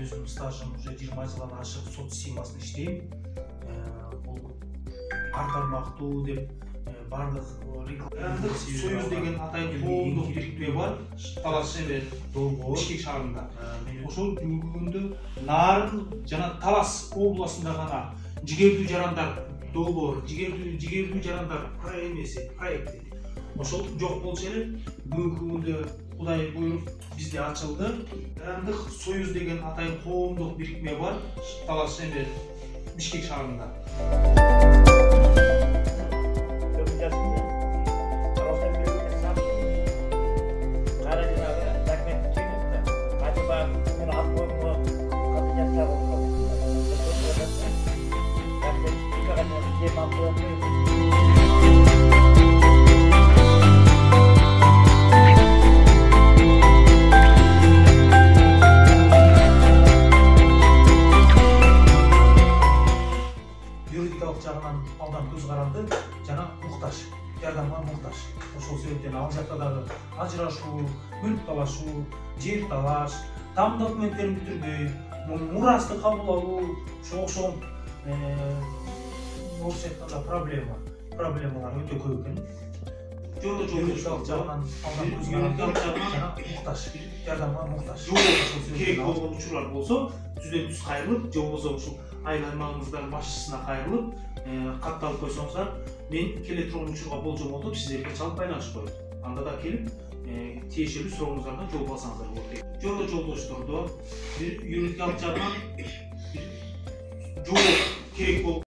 өзүмдүн стажым уже 20 жылдан ашык сот системасында иштейм. Бул ар тармактуу деп бардык Коомдук Союз деген атайын коомдук бириктүү бар. Талас Долбоор Бишкек шаарында. Ошол бүгүнкү күндө Нарын жана Талас областында гана жигердүү жарандар Долбоор, жигердүү жарандар проекти. Ошол жок болчу эле бүгүнкү күндө Кудай буйруп бизде ачылды. Коомдук Союз деген атайын коомдук бирикме бар. Талас Бишкек шаарында. Юридикалык жагынан алдан көз каранды жана муктаж, жардамга муктаж. Ошол себептен ал жакта дагы ажырашуу, мүлк талашуу, жер талаш, там документтерин бүтүрбөй, мурасты кабыл алуу, ошол орусча айтканда проблемалар өтө көп экен. Юридикалык жагынан алдан көз каранды жана муктаж, жардамга муктаж. Керек болгон учурлар болсо, түздөн-түз кайрылып, же болбосо ушул айланмаңыздар башчысына кайрылып, катталып койсоңуздар, мен келе турган учурга болжомолдоп сиздерге чалып байланыш коет. Анда да келип, тиешелүү сурооңуздардан жооп алсаңыздар болот. Жолдо жолдоштордо бир юридикалык жагынан жооп керек болуп